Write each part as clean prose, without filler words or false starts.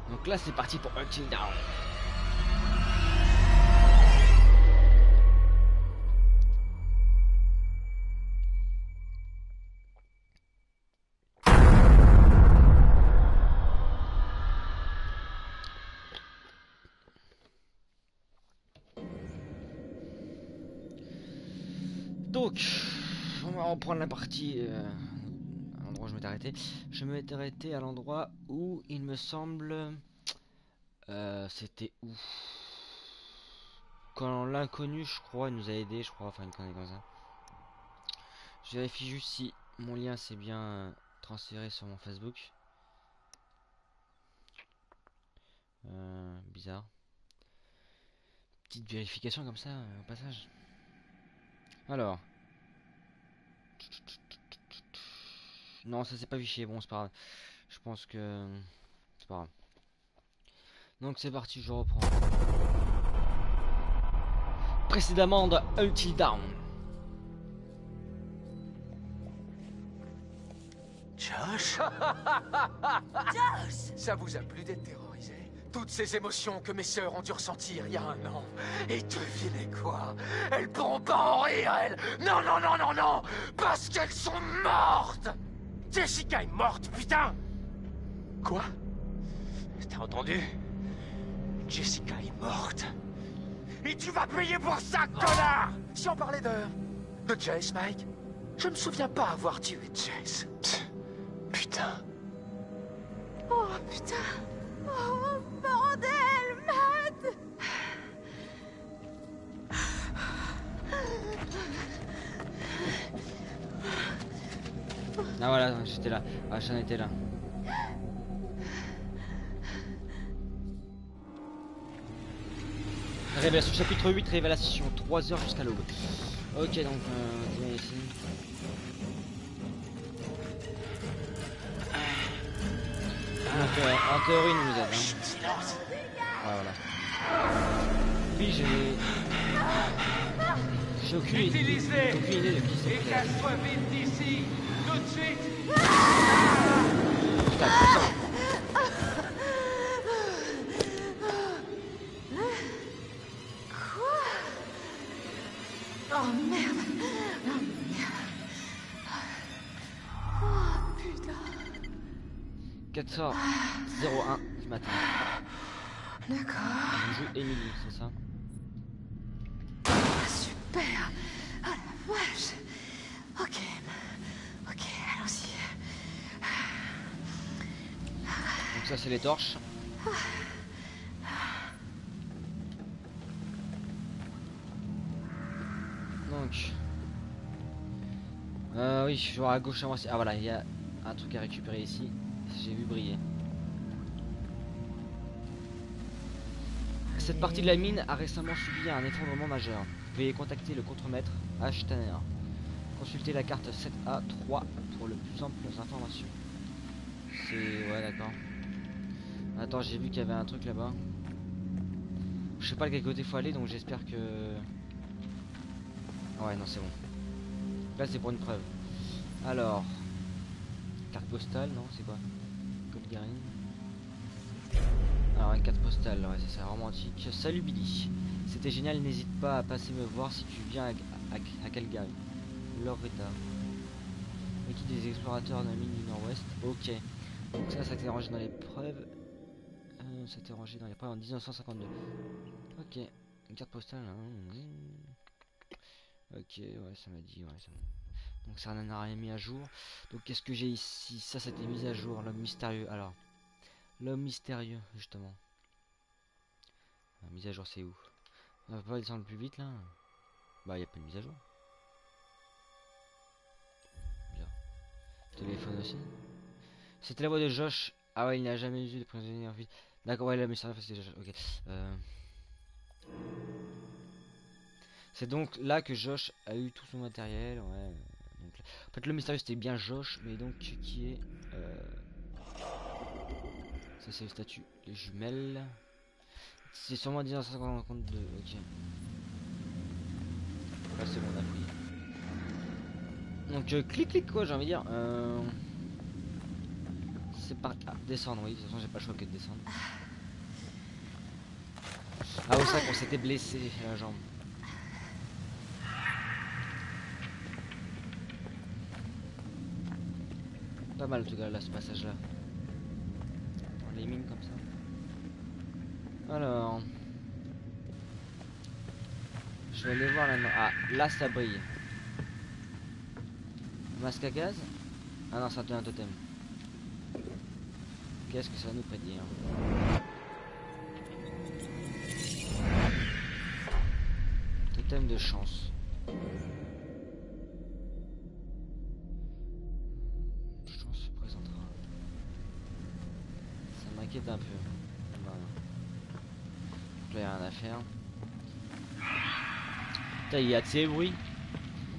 Donc là c'est parti pour Until Dawn. Donc, on va reprendre la partie à l'endroit où je m'étais arrêté. Je m'étais arrêté à l'endroit où il me semble... c'était où? Quand l'inconnu, je crois, il nous a aidé, je crois, enfin une connerie comme ça. Je vérifie juste si mon lien s'est bien transféré sur mon Facebook. Bizarre. Petite vérification comme ça, au passage. Alors. Non, ça s'est pas affiché, bon c'est pas grave. Je pense que... c'est pas grave. Donc c'est parti, je reprends. Précédemment de Until Dawn. Josh? Josh! Ça vous a plu d'être terrorisé? Toutes ces émotions que mes sœurs ont dû ressentir il y a un an. Et devinez quoi? Elles pourront pas en rire, elles! Non, non, non, non, non! Parce qu'elles sont mortes! Jessica est morte, putain! Quoi? T'as entendu? Jessica est morte. Et tu vas payer pour ça, connard! Si on parlait de Jess, Mike, je me souviens pas avoir tué Jess. Putain. Oh putain! Oh bordel, Matt! Ah voilà, j'étais là. Ah, j'en étais là. Révélation chapitre 8, révélation 3 heures jusqu'à l'aube. Ok, donc on va ici. Donc en théorie il nous aide. Silence. Ouais, voilà. Puis j'ai aucune idée de qui c'est. Et casse-toi vite d'ici, tout de suite. Putain, puissant. Oh merde! Oh merde! Oh putain! 4h01 du matin. D'accord. On joue Emily, c'est ça? Ah, super! Oh la vache! Ok. Ok, allons-y. Donc ça c'est les torches. Donc oui, je vois à gauche à moi. Ah voilà, il y a un truc à récupérer ici. J'ai vu briller. Cette partie de la mine a récemment subi un effondrement majeur. Veuillez contacter le contremaître H. Tanner. Consultez la carte 7A3 pour le plus amples informations. C'est... ouais d'accord. Attends, j'ai vu qu'il y avait un truc là-bas. Je sais pas de quel côté faut aller, donc j'espère que... ouais non c'est bon. Là c'est pour une preuve. Alors... carte postale, non c'est quoi? Code Garine. Alors une carte postale, ouais c'est ça, romantique. Salut Billy. C'était génial, n'hésite pas à passer me voir si tu viens à Calgary. Loretta. Équipe des explorateurs de la mine du Nord-Ouest. Ok. Donc ça s'était rangé dans l'épreuve. Ça s'était rangé dans l'épreuve en 1952. Ok. Une carte postale. Hein. Ok, ouais, ça m'a dit, ouais, c'est bon. Donc ça n'a rien mis à jour. Donc qu'est-ce que j'ai ici? Ça c'était mis à jour, l'homme mystérieux. Alors, l'homme mystérieux, justement. La mise à jour c'est où? On va pas descendre plus vite là? Bah y a pas de mise à jour. Bien. Téléphone aussi. C'était la voix de Josh. Ah ouais, il n'a jamais eu de prisonnier en vie. D'accord, ouais, la mystérieux c'est Josh. Ok. C'est donc là que Josh a eu tout son matériel. Ouais. Donc, en fait, le mystérieux c'était bien Josh, mais donc qui est. Ça, c'est le statut. Les jumelles. C'est sûrement 1952. Ok. Là, c'est bon, on a pris. Donc, clic, clic, quoi, j'ai envie de dire. C'est par... Ah, descendre, oui, de toute façon j'ai pas le choix que de descendre. Ah oui, c'est vrai qu'on s'était blessé à la jambe. Pas mal en tout cas là, ce passage là. Dans les mines comme ça. Alors... Je vais aller voir là-dedans. Ah, là ça brille. Masque à gaz? Ah non, ça devient un totem. Qu'est-ce que ça va nous prédire? Totem de chance. Chance se présentera. Ça m'inquiète un peu. Voilà. Donc là, il n'y a rien à faire. Putain, il y a de ces bruits.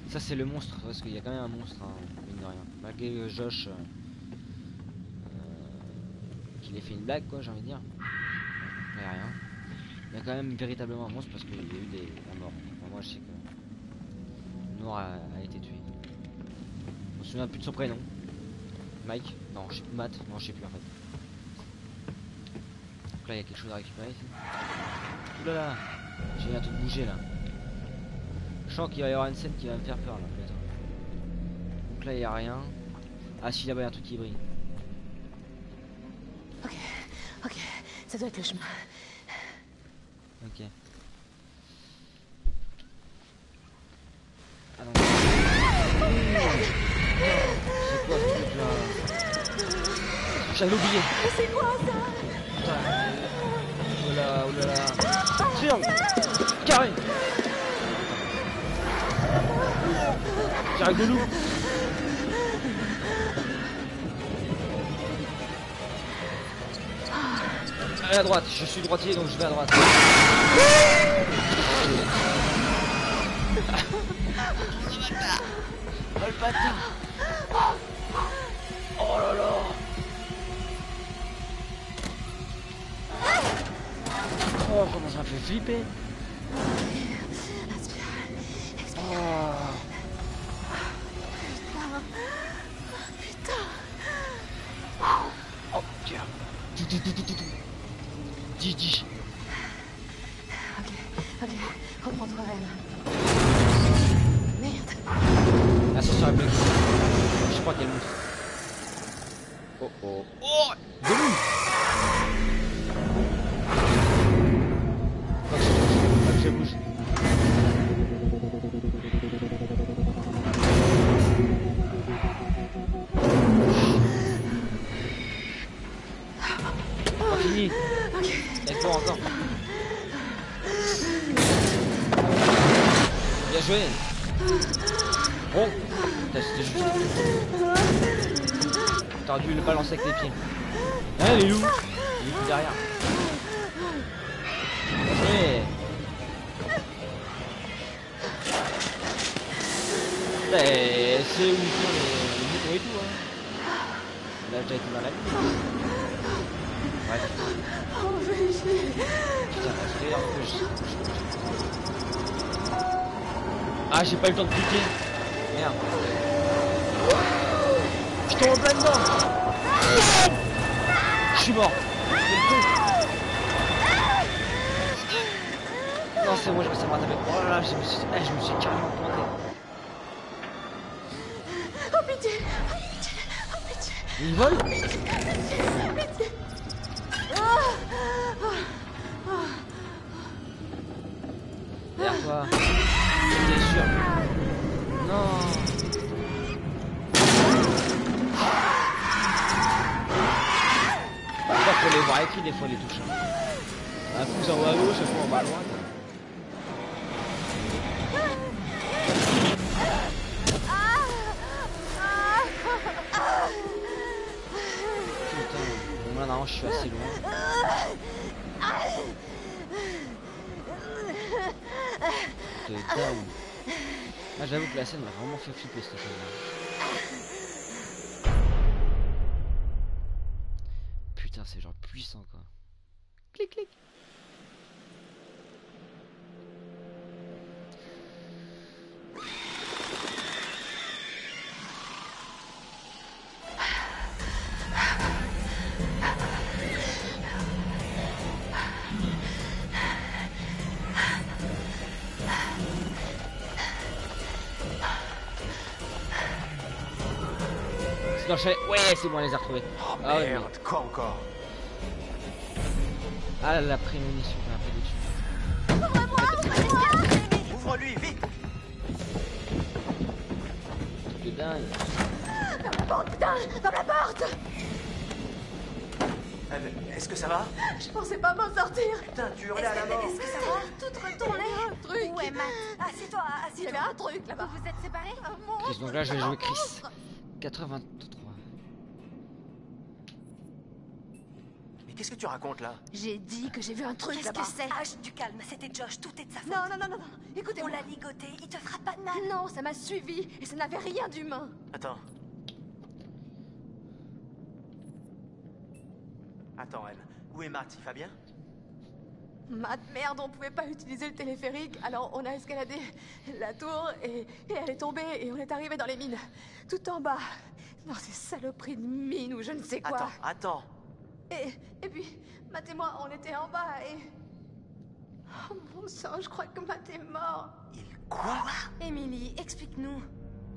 Ça, c'est le monstre. Parce qu'il y a quand même un monstre, hein, mine de rien. Malgré Josh qu'il ait fait une blague, quoi, j'ai envie de dire. Il n'y a rien. Il y a quand même véritablement un monstre parce qu'il y a eu des morts. Enfin, moi, je sais que Noir a été tué. Je me souviens plus de son prénom. Mike? Non, je sais plus. Matt? Non, je sais plus en fait. Donc là, il y a quelque chose à récupérer ici. Oulala! J'ai un truc bouger là. Je sens qu'il va y avoir une scène qui va me faire peur là, bientôt. Donc là, il n'y a rien. Ah, si, là-bas, il y a un truc qui brille. Ok, ça doit être le chemin. Ok. Ah non. C'est quoi ce truc là? J'avais oublié. Mais c'est quoi ça? Putain. Oulala, oulala. Tiens. Carré. J'arrive de loup. Allez à droite, je suis droitier donc je vais à droite. Oh le bâtard. Oh là là. Oh comment ça me fait flipper. Inspire. Expire. Oh. Putain. Oh tiens. Dis. Ok, reprends-toi, Ren. Merde. Attention à la blague. Je sais pas quel monstre. Oh oh. Oh de loup. Faut que je bouge. Pas fini. Avec toi encore. Bien joué. Oh. Putain, c'était juste. T'aurais dû le balancer avec les pieds. Ah les loups. Il est plus derrière. Ouais. C'est où sont les moutons et tout hein. Là j'ai déjà été dans la ville. Bref. Putain, c'est d'ailleurs que Ah j'ai pas eu le temps de cliquer. Merde. Je tombe en plein dedans. Je suis mort. Non c'est bon, ça m'a tapé. Oh là là, je me suis carrément planté. Oh pitié. Oh pitié. Il vole? Pitié. Derrière toi. T'es sûr? Non. Faut les voir écrits des fois les touches. Un pouce en haut à gauche, un coup en bas à droite. Putain, bon là non, je suis assez loin. T'es down. Ah j'avoue que la scène m'a vraiment fait flipper cette scène-là. Putain, c'est genre puissant quoi. Clic clic. dans le chalet. Ouais, c'est bon, on les a retrouvés. Oh Ah ouais, merde, quoi encore? Ah, la prémonition qu'on a pris dessus. Ouvre-lui, vite! Truc de dingue. Putain, dans la porte! Est-ce que ça va? Je pensais pas m'en sortir. Putain, tu hurlais à la mort! Est-ce que ça va? Tout retourné. Un truc. Ouais, Matt. Assieds-toi, Il y avait un truc là-bas. Vous vous êtes séparés? Chris, donc là, je vais jouer Chris. 83. Mais qu'est-ce que tu racontes là? J'ai dit que j'ai vu un truc Qu'est-ce là-bas. que c'est? H, du calme, c'était Josh, tout est de sa faute. Non, non. Écoutez, On l'a ligoté, il te fera pas de mal. Non, ça m'a suivi et ça n'avait rien d'humain. Attends. Attends, M. Où est Matt? Il va bien? Matt, merde, on pouvait pas utiliser le téléphérique, alors on a escaladé la tour et elle est tombée et on est arrivé dans les mines. Tout en bas. Dans ces saloperies de mines ou je ne sais quoi. Attends. Et puis, Matt et moi, on était en bas et... Oh mon sang, je crois que Matt est mort. Quoi? Émilie, explique-nous.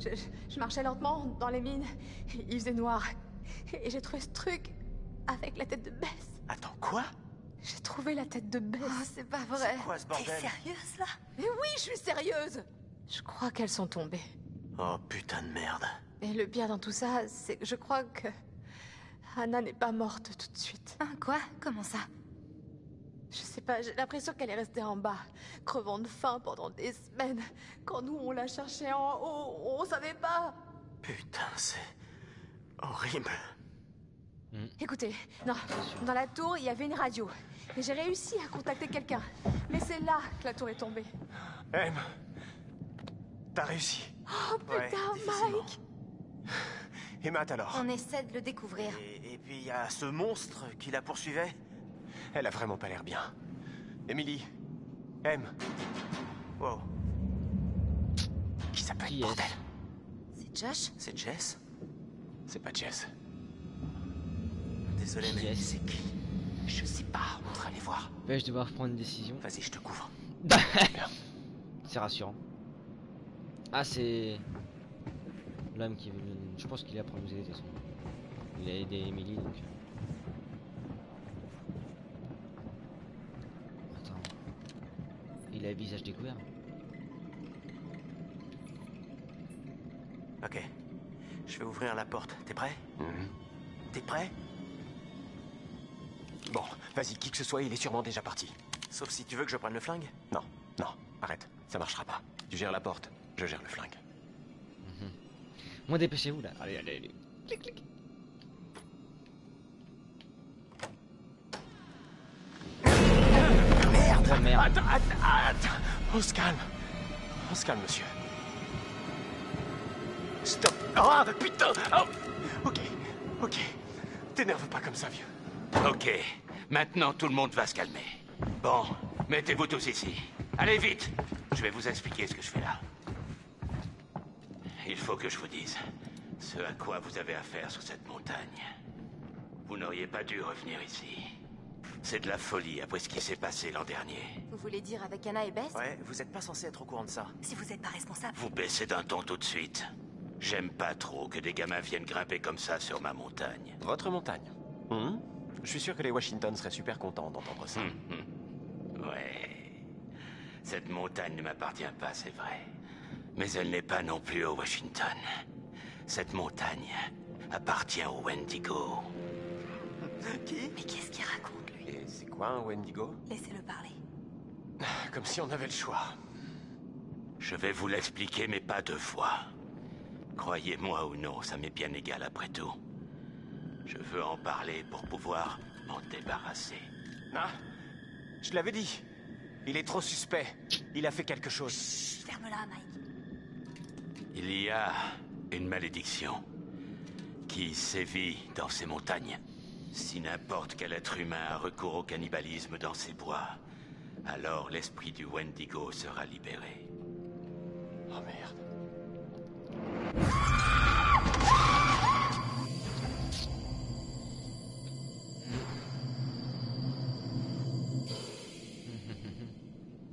Je marchais lentement dans les mines. Il faisait noir. Et j'ai trouvé ce truc avec la tête de Bess. Attends, quoi? J'ai trouvé la tête de Bess. Oh, c'est pas vrai. C'est quoi ce T'es bordel? sérieuse là? Mais oui, je suis sérieuse. Je crois qu'elles sont tombées. Oh putain de merde. Et le pire dans tout ça, c'est que je crois que... Anna n'est pas morte tout de suite. Hein, quoi? Comment ça? Je sais pas, j'ai l'impression qu'elle est restée en bas, crevant de faim pendant des semaines. Quand nous, on la cherchait en haut, on savait pas. Putain, c'est... horrible. Écoutez, non, dans la tour, il y avait une radio. Et j'ai réussi à contacter quelqu'un. Mais c'est là que la tour est tombée. M. T'as réussi. Oh putain, Ouais, difficilement. Mike! Et Matt alors? On essaie de le découvrir. Et puis il y a ce monstre qui la poursuivait. Elle a vraiment pas l'air bien. Emily. M. Wow. Qui ça peut Qui être, est-ce? bordel? C'est Josh? C'est Jess? C'est pas Jess. Désolé, Qui mais est-ce? c'est qui? Je sais pas. On va aller voir. Vais-je devoir prendre une décision? Vas-y, je te couvre. C'est rassurant. Ah, c'est... l'homme qui... Je pense qu'il est là pour nous aider, de toute façon. Il a aidé Emily, donc... Attends... Il a le visage découvert. Ok. Je vais ouvrir la porte. T'es prêt? T'es prêt? Bon, vas-y, qui que ce soit, il est sûrement déjà parti. Sauf si tu veux que je prenne le flingue? Non, arrête. Ça marchera pas. Tu gères la porte, je gère le flingue. Moi, dépêchez-vous, là. Allez. Clic, clic. Merde! Oh, merde. Attends! On se calme, monsieur. Stop! Ah, putain! Oh. Ok. T'énerve pas comme ça, vieux. Ok, maintenant tout le monde va se calmer. Bon, mettez-vous tous ici. Allez vite. Je vais vous expliquer ce que je fais là. Il faut que je vous dise ce à quoi vous avez affaire sur cette montagne. Vous n'auriez pas dû revenir ici. C'est de la folie après ce qui s'est passé l'an dernier. Vous voulez dire avec Anna et Bess? Ouais, vous êtes pas censé être au courant de ça. Si vous êtes pas responsable. Vous baissez d'un ton tout de suite. J'aime pas trop que des gamins viennent grimper comme ça sur ma montagne. Votre montagne. Je suis sûr que les Washington seraient super contents d'entendre ça. Ouais. Cette montagne ne m'appartient pas, c'est vrai. Mais elle n'est pas non plus au Washington. Cette montagne appartient au Wendigo. Qui? Mais qu'est-ce qu'il raconte, lui? Et c'est quoi un Wendigo? Laissez-le parler. Comme si on avait le choix. Je vais vous l'expliquer, mais pas deux fois. Croyez-moi ou non, ça m'est bien égal après tout. Je veux en parler pour pouvoir m'en débarrasser. Ah, je l'avais dit. Il est trop suspect. Il a fait quelque chose. Ferme-la, Mike. Il y a une malédiction qui sévit dans ces montagnes. Si n'importe quel être humain a recours au cannibalisme dans ces bois, alors l'esprit du Wendigo sera libéré. Oh merde.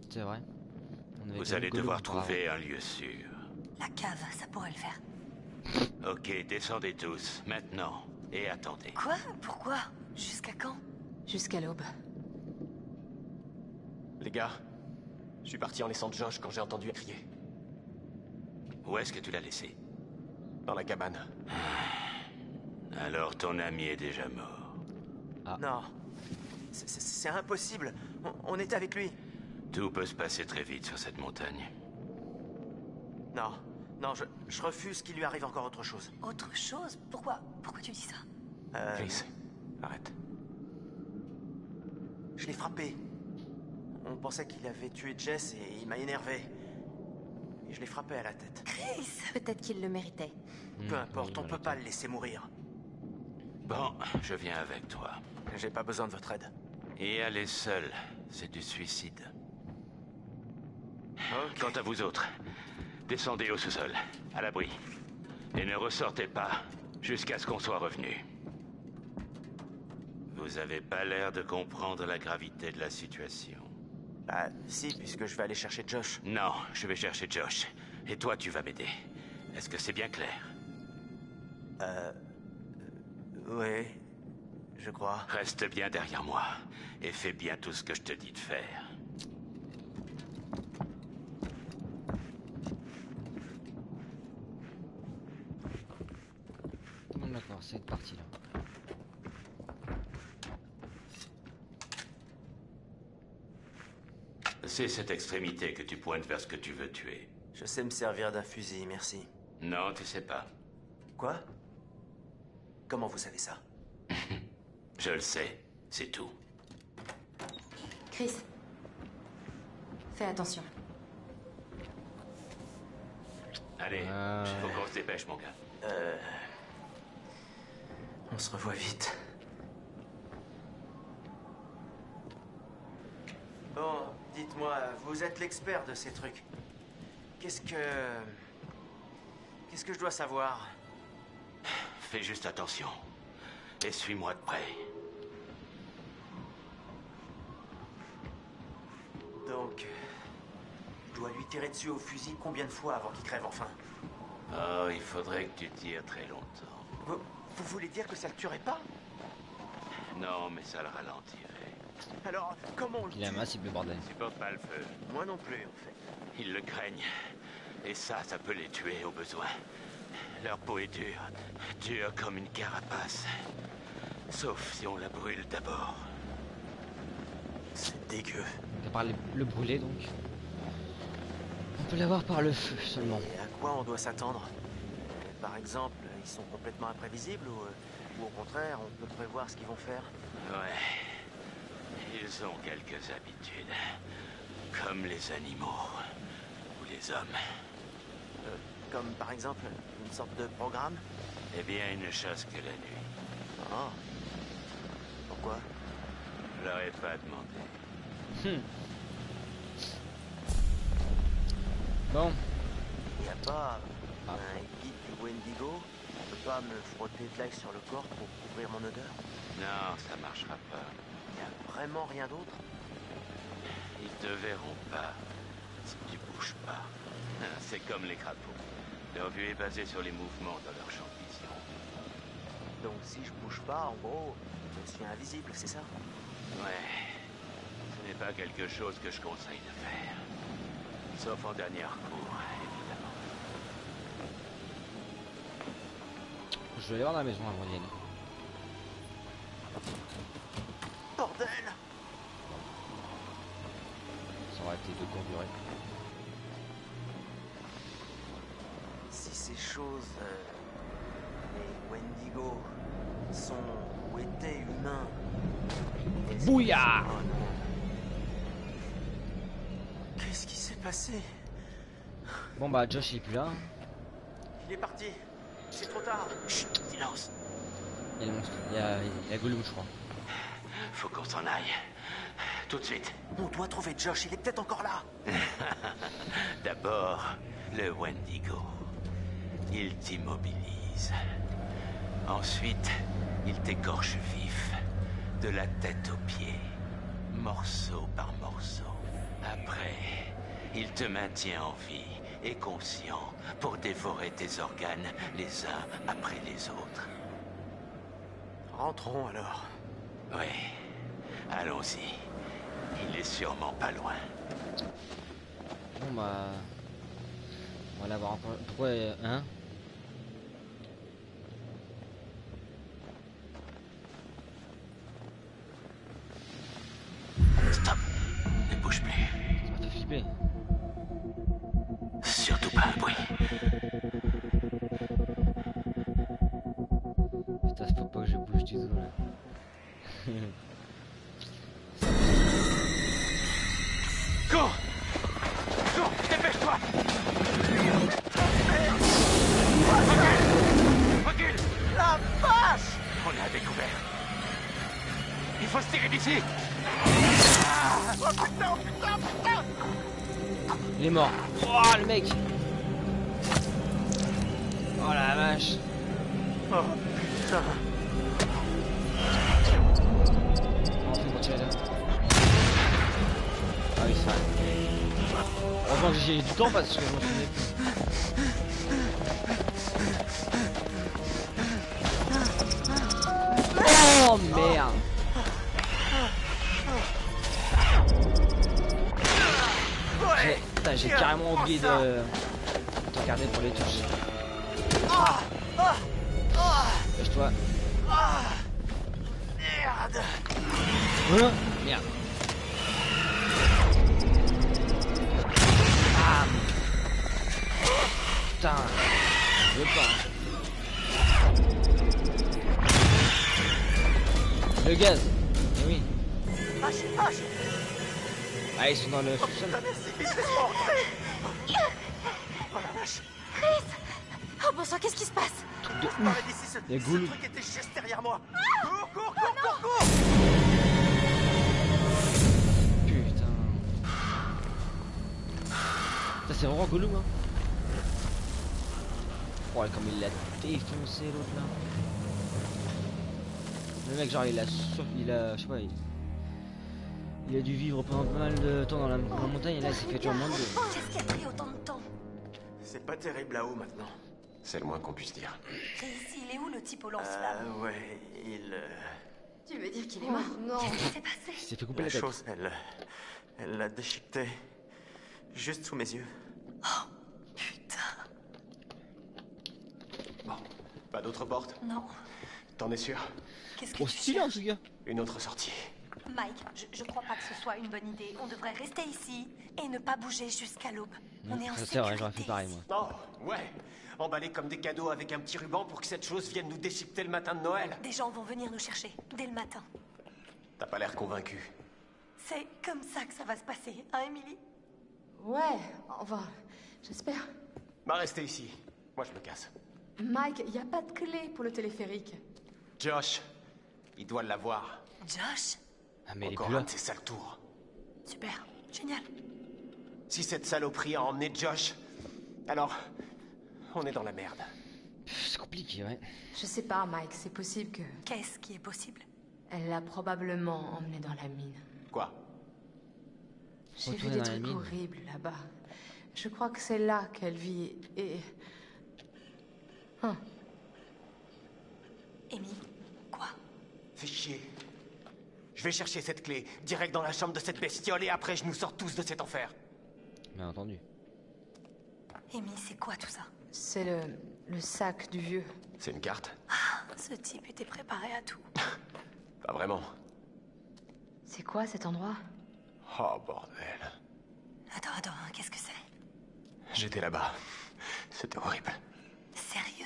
C'est vrai. On avait Vous fait allez Golou devoir auparavant. trouver un lieu sûr. La cave, ça pourrait le faire. Ok, descendez tous, maintenant. Et attendez. Quoi? Pourquoi? Jusqu'à quand? Jusqu'à l'aube. Les gars, je suis parti en laissant Josh quand j'ai entendu crier. Où est-ce que tu l'as laissé? Dans la cabane. Alors ton ami est déjà mort. Non. C'est impossible. On était avec lui. Tout peut se passer très vite sur cette montagne. Non. Non, je refuse qu'il lui arrive encore autre chose. Autre chose? Pourquoi? Pourquoi tu dis ça? Chris, arrête. Je l'ai frappé. On pensait qu'il avait tué Jess et il m'a énervé. Et je l'ai frappé à la tête. Chris! Peut-être qu'il le méritait. Peu importe, on peut pas le laisser mourir. Bon, je viens avec toi. J'ai pas besoin de votre aide. Et aller seul, c'est du suicide. Ok. Quant à vous autres, descendez au sous-sol, à l'abri. Et ne ressortez pas jusqu'à ce qu'on soit revenu. Vous avez pas l'air de comprendre la gravité de la situation. Bah, si, puisque je vais aller chercher Josh. Non, je vais chercher Josh. Et toi, tu vas m'aider. Est-ce que c'est bien clair? Oui, je crois. Reste bien derrière moi. Et fais bien tout ce que je te dis de faire. Bon, d'accord, c'est parti là. C'est cette extrémité que tu pointes vers ce que tu veux tuer. Je sais me servir d'un fusil, merci. Non, tu sais pas. Quoi? Comment vous savez ça? Je le sais, c'est tout. Chris, fais attention. Allez, faut qu'on se dépêche, mon gars. On se revoit vite. Bon, dites-moi, vous êtes l'expert de ces trucs. Qu'est-ce que je dois savoir? Fais juste attention. Et suis-moi de près. Donc, je dois lui tirer dessus au fusil combien de fois avant qu'il crève enfin? Oh, il faudrait que tu tires très longtemps. Vous voulez dire que ça le tuerait pas? Non, mais ça le ralentirait. Alors, comment on le Il a tue? masse, il peut bordel. Tu portes pas le feu. Moi non plus, en fait. Ils le craignent. Et ça peut les tuer au besoin. Leur peau est dure. Dure comme une carapace. Sauf si on la brûle d'abord. C'est dégueu. À part le brûler donc. On peut l'avoir par le feu seulement. Et à quoi on doit s'attendre? Par exemple, ils sont complètement imprévisibles ou au contraire, on peut prévoir ce qu'ils vont faire? Ouais. Ils ont quelques habitudes. Comme les animaux. Ou les hommes. Comme par exemple, une sorte de programme? Eh bien, ils ne chassent que la nuit. Oh. Pourquoi? Je leur ai pas demandé. Bon, Il n'y a pas un guide du Wendigo? On peut pas me frotter de l'ail sur le corps pour couvrir mon odeur? Non, ça marchera pas. Il n'y a vraiment rien d'autre? Ils te verront pas si tu bouges pas. C'est comme les crapauds. Leur vue est basée sur les mouvements dans leur champ de vision. Donc si je bouge pas, en gros, je suis invisible, c'est ça? Ouais. Ce n'est pas quelque chose que je conseille de faire. Sauf en dernier recours, évidemment. je vais aller voir dans la maison avant d'y aller. Bordel! Ça aurait été de courte durée. Si ces choses, les Wendigo, sont ou étaient humains... Bouillard! Oh non. Qu'est-ce qui s'est passé? Bon bah Josh il est plus là. Il est parti. C'est trop tard. Chut, silence. Il y a le monstre. Il y a Gollum je crois. Faut qu'on s'en aille. Tout de suite. On doit trouver Josh, il est peut-être encore là. D'abord, le Wendigo. Il t'immobilise. Ensuite, il t'écorche vif. De la tête aux pieds. Morceau par morceau. Après, il te maintient en vie et conscient pour dévorer tes organes les uns après les autres. Rentrons alors. Oui, allons-y. Il est sûrement pas loin. Bon bah... On va l'avoir encore... Pourquoi... Hein? Stop! Ne bouge plus. Ça m'a fait flipper. Surtout pas un bruit. Putain, faut pas que je bouge du tout là. Cours! Cours! Dépêche-toi! Recule! La vache! On l'a découvert. Il faut se tirer d'ici! Oh putain, oh putain, oh putain! Il est mort. Oh le mec. Oh la vache. Oh putain! On fait continuer là. Ah oui, ça. Heureusement que j'ai du temps parce que je m'en souvenais plus. Oh merde. J'ai carrément oublié de regarder pour les touches. Lâche-toi. Merde! Merde. Putain. Je veux pas. Le gaz. Eh oui. Lâche, lâche! Ah, ils sont dans le sous-sol. Putain, merci, laisse-moi entrer! Oh la vache! Oh bon sang, qu'est-ce qui se passe? Truc de Je ouf. parlais d'ici, Les ce ghouls. truc était juste derrière moi! Cours, cours, cours, cours, cours! Putain. Ça c'est vraiment Gollum hein. Oh et comme il l'a défoncé l'autre là. Le mec genre il a je sais pas il a dû vivre pendant pas mal de temps dans la montagne et là il s'est fait tuer en moins de deux. Qu'est-ce qui a pris autant de temps? C'est pas terrible là-haut maintenant. C'est le moins qu'on puisse dire. Chris, il est où le type au lance-flamme? Ouais, il... Tu veux dire qu'il est mort? Non. Qu'est-ce qui s'est passé? Il s'est fait couper La la tête. chose, elle l'a déchiqueté. Juste sous mes yeux. Putain. Bon, pas d'autre porte? Non. T'en es sûr? Qu'est-ce que Trop tu stylé en cherches? tout cas. Une autre sortie. Mike, je crois pas que ce soit une bonne idée. On devrait rester ici et ne pas bouger jusqu'à l'aube. On est en Ça, c'est sécurité. vrai, j'aurais fait pareil moi. Oh, ouais. Emballé comme des cadeaux avec un petit ruban pour que cette chose vienne nous déchiqueter le matin de Noël. Des gens vont venir nous chercher dès le matin. T'as pas l'air convaincu. C'est comme ça que ça va se passer, hein, Emily? Ouais, enfin, j'espère. Bah, restez ici. Moi, je me casse. Mike, y a pas de clé pour le téléphérique. Josh, il doit l'avoir. Josh? Ah mais il est Encore plus là. un de ses sales tours. Super, génial. Si cette saloperie a emmené Josh, alors on est dans la merde. Pff, c'est compliqué ouais. Je sais pas, Mike, c'est possible que... Qu'est-ce qui est possible? Elle l'a probablement emmené dans la mine. Quoi? J'ai vu Retourner des dans la trucs mine. horribles là-bas. Je crois que c'est là qu'elle vit et... Amy, quoi? Fais chier. Je vais chercher cette clé, direct dans la chambre de cette bestiole, et après je nous sors tous de cet enfer. Bien entendu. Amy, c'est quoi tout ça? C'est le sac du vieux. C'est une carte? Ce type était préparé à tout. Pas vraiment. C'est quoi cet endroit? Oh bordel. Attends, qu'est-ce que c'est? J'étais là-bas. C'était horrible. Sérieux?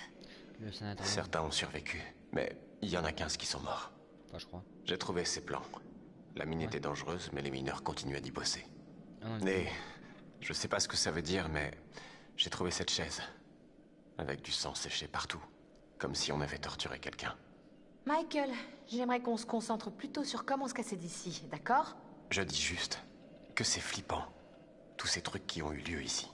Le sanatorium. Certains ont survécu, mais il y en a 15 qui sont morts. Pas je crois. J'ai trouvé ces plans. La mine était dangereuse, mais les mineurs continuaient d'y bosser. Ah non, Et je sais pas ce que ça veut dire, mais j'ai trouvé cette chaise. Avec du sang séché partout. Comme si on avait torturé quelqu'un. Michael, j'aimerais qu'on se concentre plutôt sur comment se casser d'ici, d'accord? Je dis juste que c'est flippant. Tous ces trucs qui ont eu lieu ici.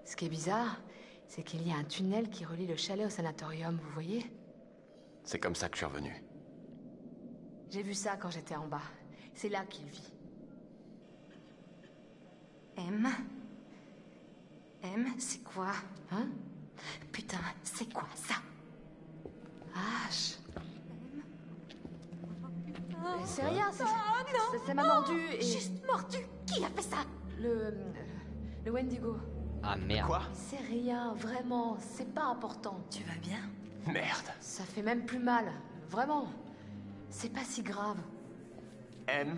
Ce qui est bizarre, c'est qu'il y a un tunnel qui relie le chalet au sanatorium, vous voyez? C'est comme ça que je suis revenu. J'ai vu ça quand j'étais en bas. C'est là qu'il vit. M? M, c'est quoi? Hein? Putain, c'est quoi ça? H. C'est rien, ça m'a mordu et... Juste mordu. Qui a fait ça? Le Wendigo. Ah merde. Quoi? C'est rien, vraiment, c'est pas important. Tu vas bien? Merde. Ça fait même plus mal, vraiment. C'est pas si grave. M,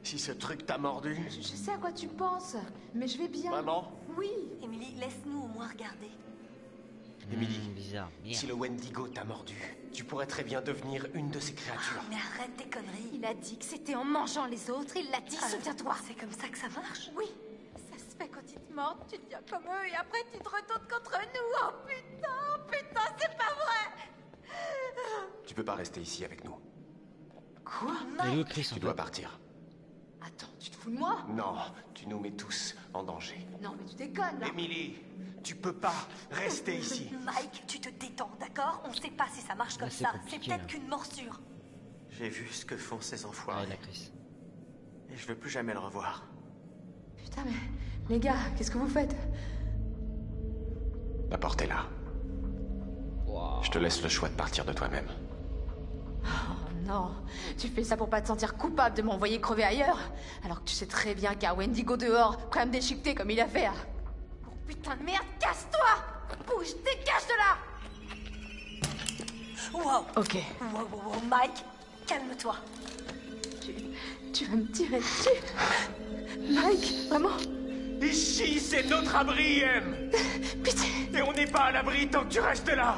si ce truc t'a mordu... Je sais à quoi tu penses, mais je vais bien. Vraiment? Oui. Émilie, laisse-nous au moins regarder. Émilie, Bizarre. Merde. si le Wendigo t'a mordu, tu pourrais très bien devenir une de ces créatures. Mais arrête tes conneries. Il a dit que c'était en mangeant les autres, il l'a dit, souviens-toi. C'est comme ça que ça marche? Oui, ça se fait quand ils te mordent, tu deviens comme eux et après tu te retournes contre nous. Oh putain, c'est pas vrai. Tu peux pas rester ici avec nous. Quoi? Et le Chris, en Tu fait. dois partir. Attends, tu te fous de moi? Non, tu nous mets tous en danger. Non, mais tu déconnes, là. Émilie, tu peux pas rester ici. Mike, tu te détends, d'accord? On sait pas si ça marche comme c'est ça. compliqué, C'est peut-être là. qu'une morsure. J'ai vu ce que font ces Ah, enfoirés. la Chris. Et je veux plus jamais le revoir. Putain, mais... Les gars, qu'est-ce que vous faites? La porte est là. Wow. Je te laisse le choix de partir de toi-même. Oh non, tu fais ça pour pas te sentir coupable de m'envoyer crever ailleurs? Alors que tu sais très bien qu'il y a un Wendigo dehors, prêt à me déchiqueter comme il a fait. Oh putain de merde, casse-toi. Bouge, dégage de là. Wow. Ok. Wow, Mike, calme-toi. Tu vas me tirer dessus? Mike, vraiment? Ici, c'est notre abri, M. Pitié. Et on n'est pas à l'abri tant que tu restes là.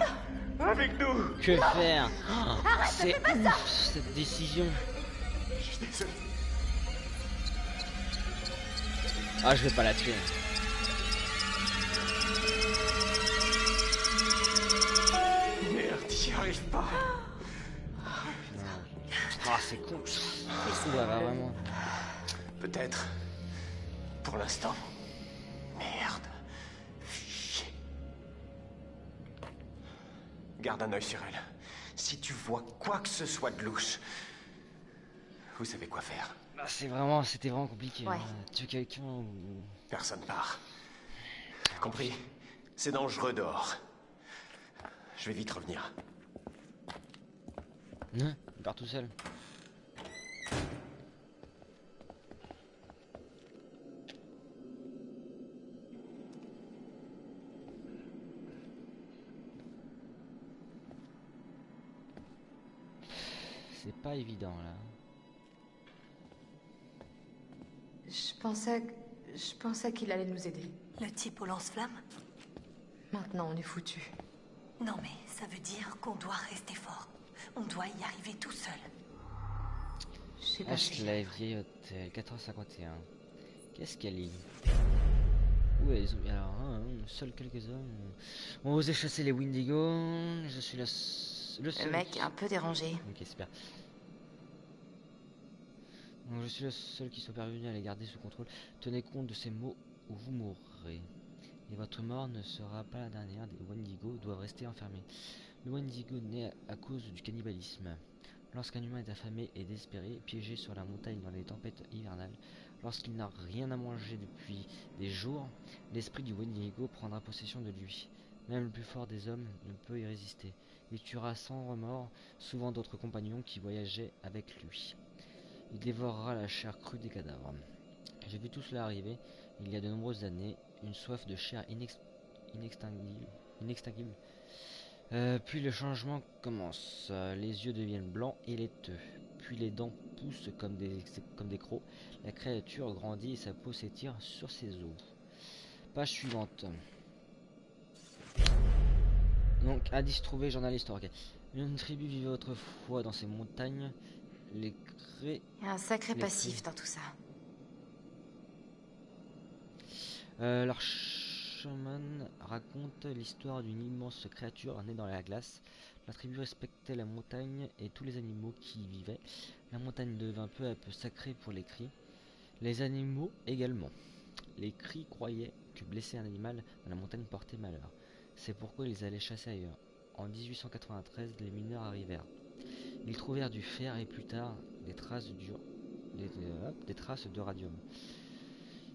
Avec nous. Que faire? Oh, c'est ouf cette décision. Je suis désolé. Ah, je vais pas la tuer. Merde, j'y arrive pas. Ah, c'est con. Ouais, bah, vraiment. Peut-être. Pour l'instant. Merde. Chier. Garde un œil sur elle. Si tu vois quoi que ce soit de louche, vous savez quoi faire. Bah, c'était vraiment compliqué. Ouais. Hein. Tuer quelqu'un ou... Personne part. Compris? C'est dangereux dehors. Je vais vite revenir. Hein? Il part tout seul. C'est pas évident là. Je pensais qu'il allait nous aider. Le type au lance-flamme? Maintenant, on est foutus. Non mais ça veut dire qu'on doit rester fort. On doit y arriver tout seul. Je sais pas. Ashley, vieil hôtel, 451. Qu'est-ce qu'elle lit? Où est les zombies? Alors, seuls quelques hommes ont osé chasser les Wendigo. Je suis le seul. Le mec est un peu dérangé. Ok, super. Donc, je suis le seul qui soit parvenu à les garder sous contrôle. Tenez compte de ces mots ou vous mourrez. Et votre mort ne sera pas la dernière. Les Wendigo doivent rester enfermés. Le Wendigo naît à cause du cannibalisme. Lorsqu'un humain est affamé et désespéré, piégé sur la montagne dans les tempêtes hivernales, lorsqu'il n'a rien à manger depuis des jours, l'esprit du Wendigo prendra possession de lui. Même le plus fort des hommes ne peut y résister. Il tuera sans remords souvent d'autres compagnons qui voyageaient avec lui. Il dévorera la chair crue des cadavres. J'ai vu tout cela arriver il y a de nombreuses années, une soif de chair inextinguible. Puis le changement commence. Les yeux deviennent blancs et laiteux. Puis les dents poussent comme des crocs. La créature grandit et sa peau s'étire sur ses os. Page suivante. Donc, indice trouvé, journaliste. Ok. Une tribu vivait autrefois dans ces montagnes. Les cré... Il y a un sacré Les passif cris. dans tout ça. Leur chaman raconte l'histoire d'une immense créature née dans la glace. La tribu respectait la montagne et tous les animaux qui y vivaient. La montagne devint peu à peu sacrée pour les cris. Les animaux également. Les cris croyaient que blesser un animal dans la montagne portait malheur. C'est pourquoi ils allaient chasser ailleurs. En 1893, les mineurs arrivèrent. Ils trouvèrent du fer et plus tard des traces de radium.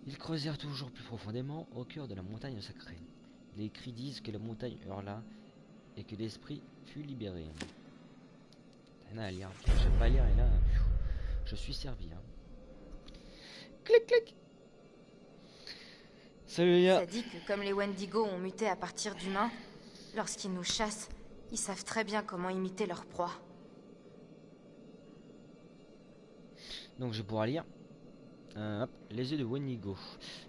Ils creusèrent toujours plus profondément au cœur de la montagne sacrée. Les cris disent que la montagne hurla et que l'esprit fut libéré. T'en as à lire. J'aime pas lire et là, je suis servi. Hein. Clic clic. Salut Léa. Ça dit que comme les Wendigo ont muté à partir d'humains, lorsqu'ils nous chassent, ils savent très bien comment imiter leur proie. Donc je vais pouvoir lire. Hop. Les yeux de Wendigo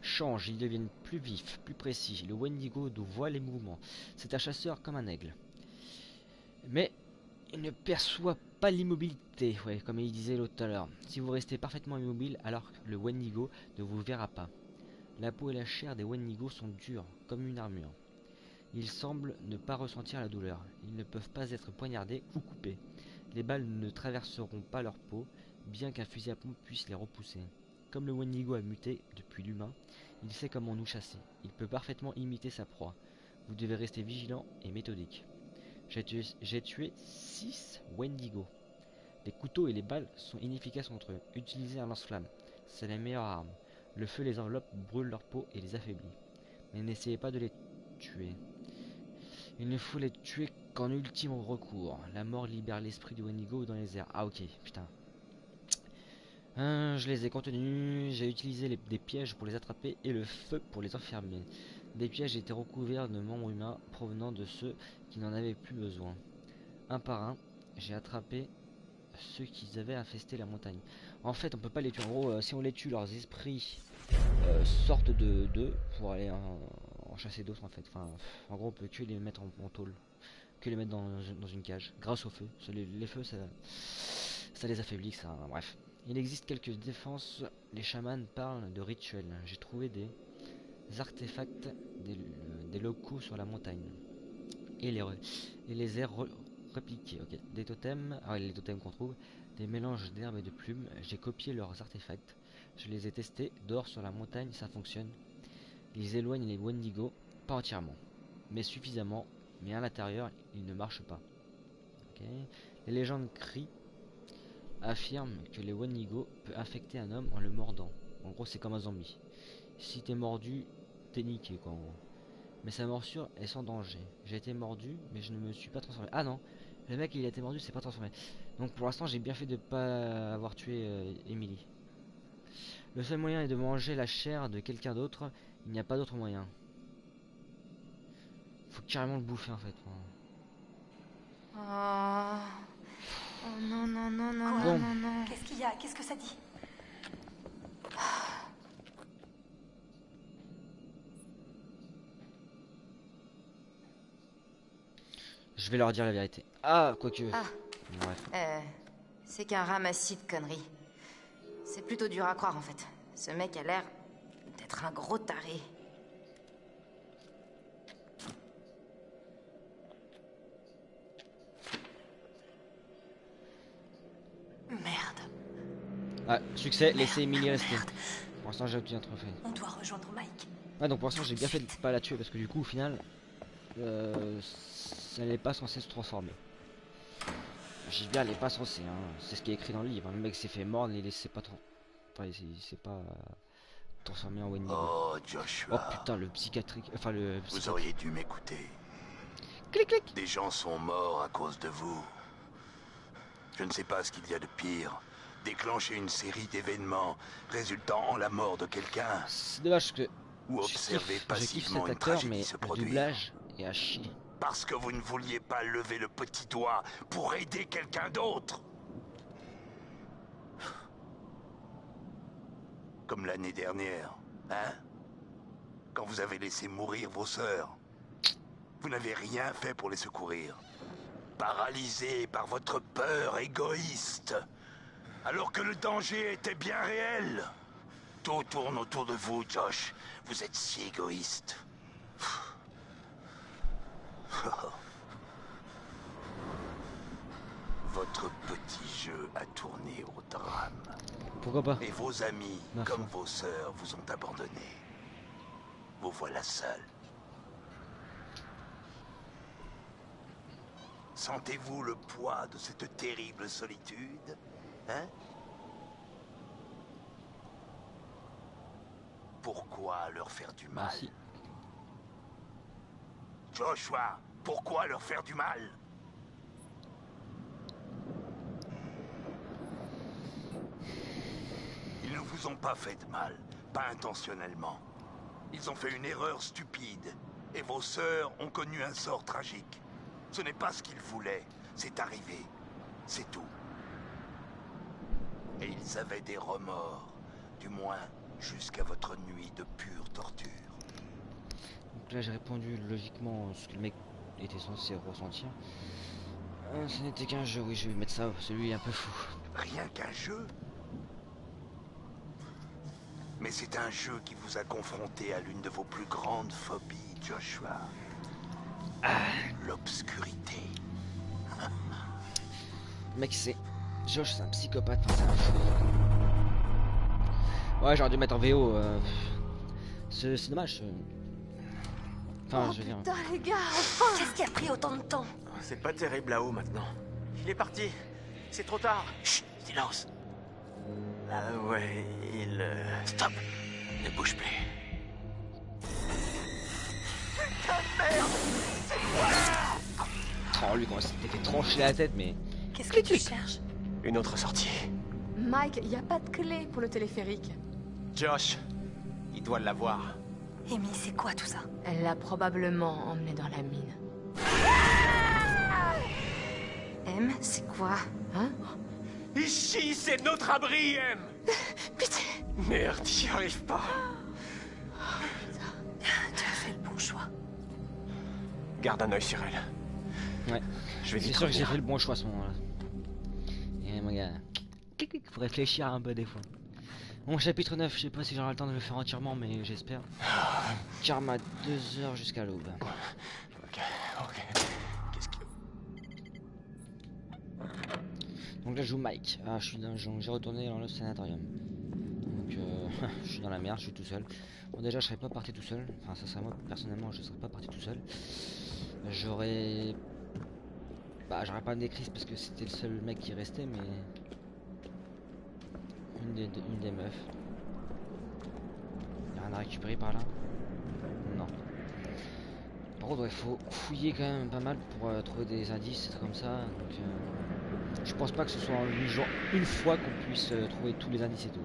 changent, ils deviennent plus vifs, plus précis. Le Wendigo voit les mouvements. C'est un chasseur comme un aigle. Mais il ne perçoit pas l'immobilité, ouais, comme il disait l'autre tout à l'heure. Si vous restez parfaitement immobile, alors le Wendigo ne vous verra pas. La peau et la chair des Wendigo sont dures, comme une armure. Ils semblent ne pas ressentir la douleur. Ils ne peuvent pas être poignardés ou coupés. Les balles ne traverseront pas leur peau, bien qu'un fusil à pompe puisse les repousser. Comme le Wendigo a muté depuis l'humain, il sait comment nous chasser. Il peut parfaitement imiter sa proie. Vous devez rester vigilant et méthodique. J'ai tué 6 Wendigo. Les couteaux et les balles sont inefficaces contre eux. Utilisez un lance-flamme. C'est la meilleure arme. Le feu les enveloppe, brûle leur peau et les affaiblit. Mais n'essayez pas de les tuer. Il ne faut les tuer qu'en ultime recours. La mort libère l'esprit du Wendigo dans les airs. Ah ok, putain. Je les ai contenus, j'ai utilisé des pièges pour les attraper et le feu pour les enfermer. Des pièges étaient recouverts de membres humains provenant de ceux qui n'en avaient plus besoin. Un par un, j'ai attrapé ceux qui avaient infesté la montagne. En fait, on peut pas les tuer. En gros, si on les tue, leurs esprits sortent d'eux pour aller en chasser d'autres en fait. Enfin, en gros, on peut que les mettre en tôle, que les mettre dans une cage, grâce au feu. Les feux, ça les affaiblit, ça. Bref. Il existe quelques défenses. Les chamans parlent de rituels. J'ai trouvé des artefacts des locaux sur la montagne et les airs répliqués. Ok. Des totems, les totems qu'on trouve, des mélanges d'herbes et de plumes. J'ai copié leurs artefacts. Je les ai testés. Dehors sur la montagne, ça fonctionne. Ils éloignent les Wendigo, pas entièrement, mais suffisamment. Mais à l'intérieur, ils ne marchent pas. Okay. Les légendes crient affirme que les Wendigo peut infecter un homme en le mordant. En gros, c'est comme un zombie. Si t'es mordu, t'es niqué quoi en gros. Mais sa morsure est sans danger. J'ai été mordu, mais je ne me suis pas transformé. Ah non, le mec il a été mordu, c'est pas transformé. Donc pour l'instant, j'ai bien fait de pas avoir tué Emily. Le seul moyen est de manger la chair de quelqu'un d'autre. Il n'y a pas d'autre moyen. Faut carrément le bouffer en fait. Oh non, non, non, non, Quoi? non, non, non. Qu'est-ce qu'il y a? Qu'est-ce que ça dit? Je vais leur dire la vérité. Ah, quoique. Ah. Bref. C'est qu'un ramassis de conneries. C'est plutôt dur à croire en fait. Ce mec a l'air d'être un gros taré. Merde. Ah, succès, laissez Emily merde, rester. merde. Pour l'instant, j'ai obtenu un trophée. On doit rejoindre Mike. Ah, donc pour l'instant, j'ai bien fait de pas la tuer parce que du coup, au final, elle n'est pas censée se transformer. J'ai bien, elle est pas censée, hein. C'est ce qui est écrit dans le livre. Le mec s'est fait mordre, il s'est pas transformé en Wendigo. Oh, Joshua. Oh putain, le psychiatrique. Enfin, le. Vous auriez dû m'écouter. Clic, clic. Des gens sont morts à cause de vous. Je ne sais pas ce qu'il y a de pire. Déclencher une série d'événements résultant en la mort de quelqu'un. C'est dommage que. Ou observer je kiffe passivement cet une acteur, tragédie mais se le produire. doublage est à chier. Parce que vous ne vouliez pas lever le petit doigt pour aider quelqu'un d'autre. Comme l'année dernière, hein? Quand vous avez laissé mourir vos sœurs. Vous n'avez rien fait pour les secourir. Paralysé par votre peur égoïste. Alors que le danger était bien réel. Tout tourne autour de vous, Josh. Vous êtes si égoïste. Votre petit jeu a tourné au drame. Pourquoi pas? Et vos amis, Ma comme foi. vos sœurs, vous ont abandonné. Vous voilà seul. Sentez-vous le poids de cette terrible solitude? Hein? pourquoi leur faire du mal? Merci. Joshua, pourquoi leur faire du mal? Ils ne vous ont pas fait de mal, pas intentionnellement. Ils ont fait une erreur stupide, et vos sœurs ont connu un sort tragique. Ce n'est pas ce qu'ils voulaient, c'est arrivé, c'est tout. Et ils avaient des remords, du moins jusqu'à votre nuit de pure torture. Donc là j'ai répondu logiquement ce que le mec était censé ressentir. Ce n'était qu'un jeu, oui je vais mettre ça, celui est un peu fou. Rien qu'un jeu? Mais c'est un jeu qui vous a confronté à l'une de vos plus grandes phobies, Joshua. L'obscurité. Mec c'est... Josh c'est un psychopathe, c'est un fou. Ouais j'aurais dû mettre en VO. C'est dommage. Enfin Oh je veux dire... putain les gars, enfin! Qu'est-ce qui a pris autant de temps? C'est pas terrible là-haut maintenant. Il est parti. C'est trop tard. Chut, silence. Ouais, il... Stop. Ne bouge plus. Oh lui comment s'était fait trancher la tête mais... Qu'est-ce que tu cherches? Une autre sortie. Mike, il n'y a pas de clé pour le téléphérique. Josh, il doit l'avoir. Amy, c'est quoi tout ça? Elle l'a probablement emmené dans la mine. M, c'est quoi? Hein? Ici, c'est notre abri, M. Pitié! Merde, j'y arrive pas. Tu as fait le bon choix. Garde un œil sur elle. Ouais. Je vais C'est vite sûr que j'ai revenir. fait le bon choix à ce moment-là. Et mon gars... Faut réfléchir un peu des fois. Bon chapitre 9, je sais pas si j'aurai le temps de le faire entièrement mais j'espère. Karma 2 heures jusqu'à l'aube. Ok. Qu'est-ce que... Donc là je joue Mike. Ah je suis dans... j'ai retourné dans le sanatorium. Donc je suis dans la merde, je suis tout seul. Bon déjà je serais pas parti tout seul. Enfin ça serait moi personnellement je serais pas parti tout seul. J'aurais... Bah j'aurais pas de crise parce que c'était le seul mec qui restait mais... Une des meufs. Y'a rien à récupérer par là? Non. Par contre il faut fouiller quand même pas mal pour trouver des indices comme ça. Donc je pense pas que ce soit une fois qu'on puisse trouver tous les indices et tout.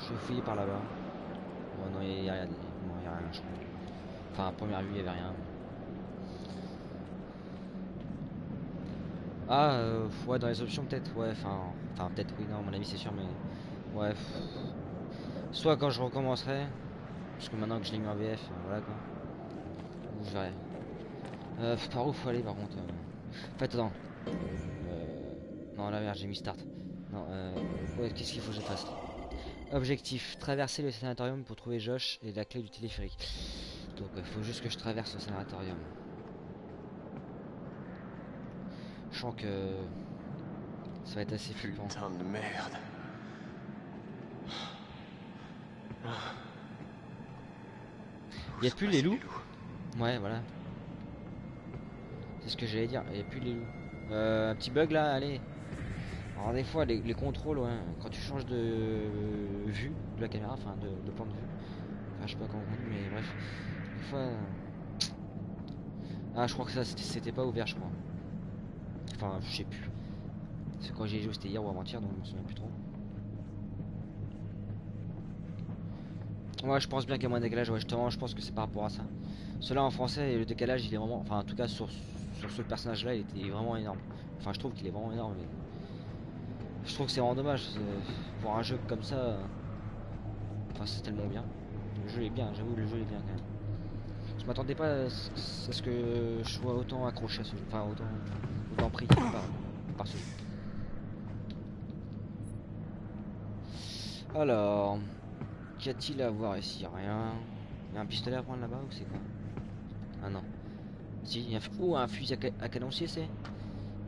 Je vais fouiller par là-bas. Bon non il y a rien je crois. Enfin à première vue il y avait rien. Ah ouais dans les options peut-être ouais enfin peut-être oui non à mon avis c'est sûr mais ouais soit quand je recommencerai parce que maintenant que je l'ai mis en VF voilà quoi ou je verrai par où faut aller par contre en fait attends non la merde j'ai mis start non ouais qu'est-ce qu'il faut que je fasse objectif traverser le sanatorium pour trouver Josh et la clé du téléphérique donc il faut juste que je traverse le sanatorium. Je sens que ça va être assez flippant. Putain de merde. Y'a plus les loups? Ouais voilà. C'est ce que j'allais dire, y'a plus les loups. Un petit bug là, allez. Alors des fois les contrôles, ouais, quand tu changes de vue de la caméra, enfin de plan de vue. Enfin je sais pas comment on dit mais bref. Des fois... Ah je crois que ça c'était pas ouvert je crois. Enfin, je sais plus. C'est quand j'ai joué, c'était hier ou avant-hier, donc je me souviens plus trop. Ouais, je pense bien qu'il y a moins de décalage. Ouais, justement, je pense que c'est par rapport à ça. Cela en français, le décalage, il est vraiment. Enfin, en tout cas, sur ce personnage-là, il était vraiment énorme. Enfin, je trouve qu'il est vraiment énorme. Mais... Je trouve que c'est vraiment dommage. Pour un jeu comme ça. Enfin, c'est tellement bien. Le jeu est bien, j'avoue, le jeu est bien quand même. Je m'attendais pas à ce que je sois autant accroché à ce jeu. Enfin, autant pris par ce jeu. Alors, qu'y a-t-il à voir ici? Rien. Il y a un pistolet à prendre là-bas ou c'est quoi? Ah non. Si, il y a un fusil à canoncier, c'est?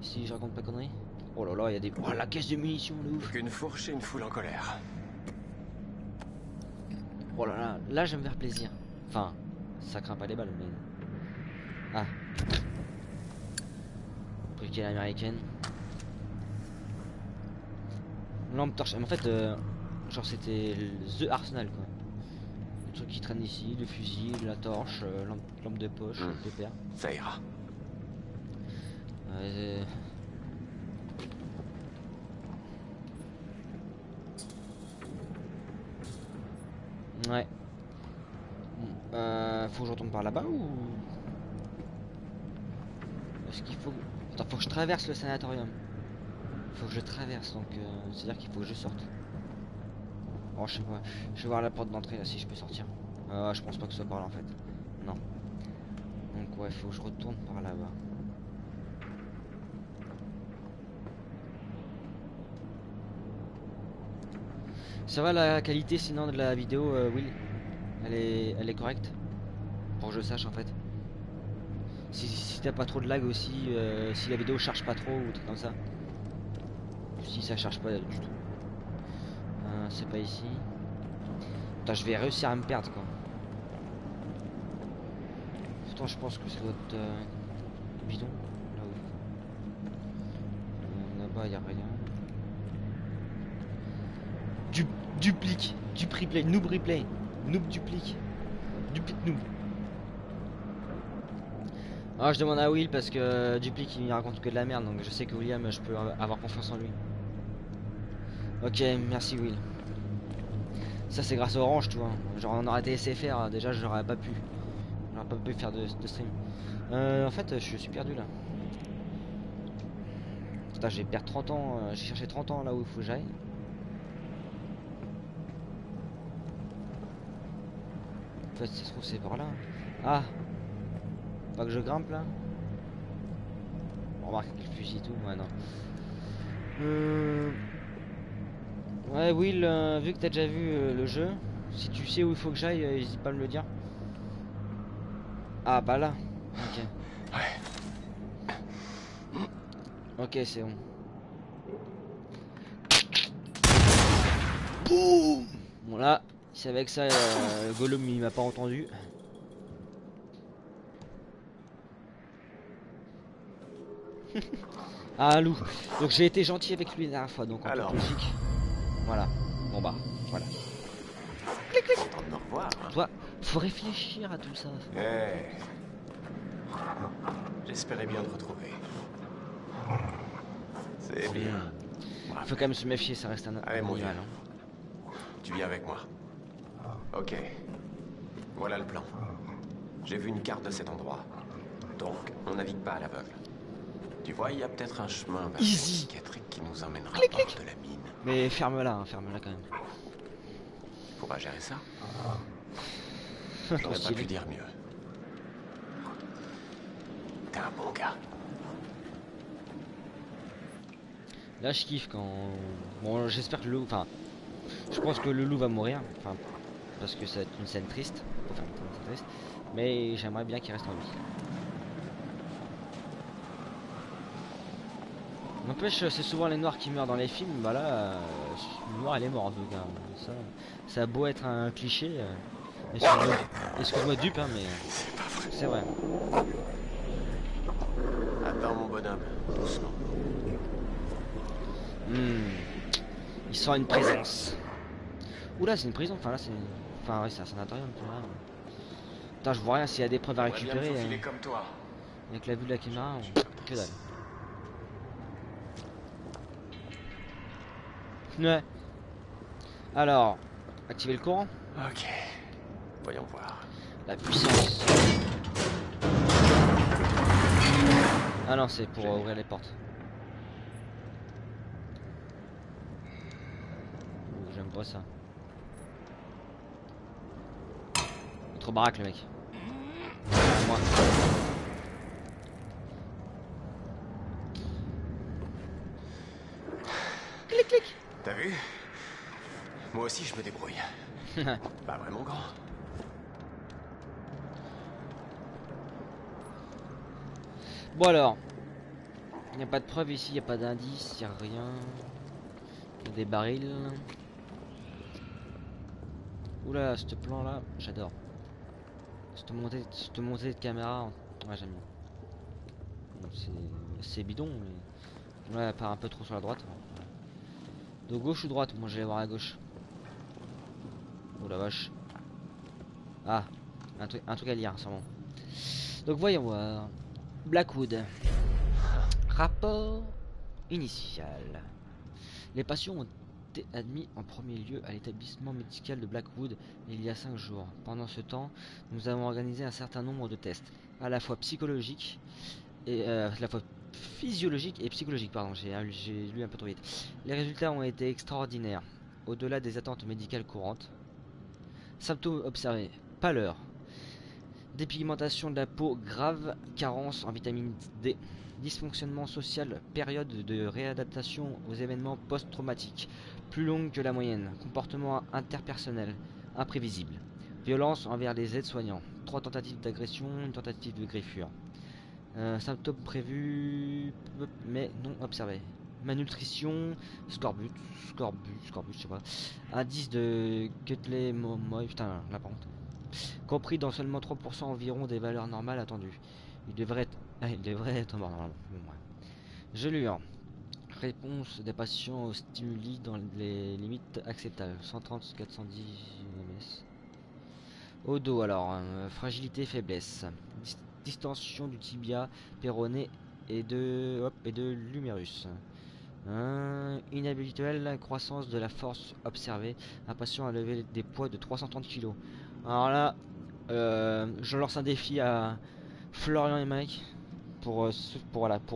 Si je raconte pas conneries. Oh là là, il y a des... Oh, la caisse de munitions, de ouf. Qu'une fourche et une foule en colère. Oh là là, là je vais me faire plaisir. Enfin, ça craint pas les balles, mais... Ah. Briquet américaine. Lampe torche. Mais en fait, genre c'était The Arsenal quoi. Le truc qui traîne ici, le fusil, la torche, lampe de poche, pépère. Ça ira. Ouais. Faut que je retourne par là-bas ou... Est-ce qu'il faut... Attends, faut que je traverse le sanatorium. Faut que je traverse, donc c'est-à-dire qu'il faut que je sorte. Oh, je sais pas. Je vais voir la porte d'entrée là si je peux sortir. Je pense pas que ce soit par là en fait. Non. Donc ouais, faut que je retourne par là-bas. Ça va la qualité sinon de la vidéo, Will? Elle est correcte? Pour que je sache en fait. Si t'as pas trop de lag aussi, si la vidéo charge pas trop ou truc comme ça. Si ça charge pas du tout. C'est pas ici. Putain, je vais réussir à me perdre quoi. Pourtant je pense que ça doit être bidon. Là où. Là-bas y a rien. Duplique. Du replay. Noob replay. Noob duplique. Duplique noob. Ah, je demande à Will parce que Duplique il raconte que de la merde, donc je sais que William je peux avoir confiance en lui. Ok, merci Will. Ça c'est grâce à Orange, tu vois. Genre on aurait été laissé faire, déjà j'aurais pas pu. J'aurais pas pu faire de stream. En fait je suis perdu là. Putain, je vais perdre 30 ans, j'ai cherché 30 ans là où il faut que j'aille. En fait ça se trouve c'est par là. Ah, pas que je grimpe là. On remarque avec le fusil et tout, ouais non. Ouais Will, vu que t'as déjà vu le jeu, si tu sais où il faut que j'aille, n'hésite pas à me le dire. Ah bah là. Ok. Ouais. Ok, c'est bon. Boum. Bon là, c'est avec ça, le Gollum il m'a pas entendu. Ah, un loup. Donc j'ai été gentil avec lui la dernière fois, donc en toute logique. Voilà. Bon bah, voilà. Clic, clic. Content de me revoir. Hein. Toi, faut réfléchir à tout ça. Hey. J'espérais bien te retrouver. C'est bien. Faut quand même se méfier, ça reste un animal. Hein. Tu viens avec moi. Ok. Voilà le plan. J'ai vu une carte de cet endroit. Donc, on navigue pas à l'aveugle. Tu vois, il y a peut-être un chemin vers la psychiatrique qui nous emmènera hors de la mine. Mais ferme-la, hein, ferme-la quand même. Pourra gérer ça. J'aurais pas pu dire mieux. T'es un bon gars. Là, je kiffe quand... Bon, j'espère que le loup... Enfin, je pense que le loup va mourir. Enfin, parce que c'est une scène triste. Enfin, une scène triste. Mais j'aimerais bien qu'il reste en vie. N'empêche, c'est souvent les noirs qui meurent dans les films. Bah là, le noir, elle est morte. Ça a beau être un cliché. Excuse-moi dupe, hein, mais c'est vrai. Attends, mon bonhomme, doucement. Il sent une présence. Oula, c'est une prison. Enfin là, c'est. Enfin, oui, c'est un sanatorium. Putain, je vois rien s'il y a des preuves à récupérer. Comme toi. Avec la vue de la caméra, que dalle. Ouais. Alors, activer le courant. Ok. Voyons voir. La puissance. Ah non, c'est pour ouvrir les portes. J'aime pas ça. Trop baraque le mec. Moi. Clic clic. T'as vu? Moi aussi je me débrouille. Pas vraiment grand. Bon alors. Il n'y a pas de preuve ici, il n'y a pas d'indice, il n'y a rien. Il y a des barils. Oula, ce plan là, j'adore. Cette montée de caméra, ouais, j'aime bien. C'est bidon, mais là, elle part un peu trop sur la droite. De gauche ou droite? Moi, j'allais voir à gauche. Oh la vache. Ah, un truc à lire, sûrement. Donc voyons voir. Blackwood. Rapport initial. Les patients ont été admis en premier lieu à l'établissement médical de Blackwood il y a 5 jours. Pendant ce temps, nous avons organisé un certain nombre de tests, à la fois psychologiques et à la fois physiologiques et psychologiques. Pardon, j'ai lu un peu trop vite. Les résultats ont été extraordinaires, au-delà des attentes médicales courantes. Symptômes observés: pâleur, dépigmentation de la peau grave, carence en vitamine D, dysfonctionnement social, période de réadaptation aux événements post-traumatiques, plus longue que la moyenne, comportement interpersonnel, imprévisible, violence envers les aides-soignants, 3 tentatives d'agression, une tentative de griffure. Symptômes prévus mais non observés. Malnutrition, scorbut, je sais pas. Indice de Gutley-Moy, putain, là par contre. Compris dans seulement 3% environ des valeurs normales attendues. Il devrait être mort normalement. Bon, ouais. Je lui en. Réponse des patients aux stimuli dans les limites acceptables. 130, 410 ms. Au dos alors, fragilité, faiblesse. Distension du tibia, péroné et de l'humérus. Inhabituelle croissance de la force observée. Un patient a levé des poids de 330 kg. Alors là, je lance un défi à Florian et Mike pour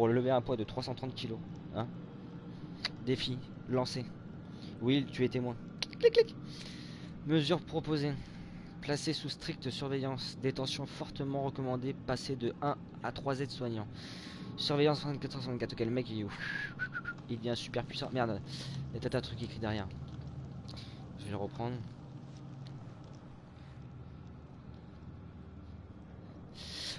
lever un poids de 330 kg. Hein, défi lancé. Will, tu es témoin. Clic, clic. Mesures proposées: placé sous stricte surveillance, détention fortement recommandée, passer de 1 à 3 aides-soignants. Surveillance 24/24. Ok, le mec il devient super puissant. Merde, il y a peut-être un truc écrit derrière. Je vais le reprendre.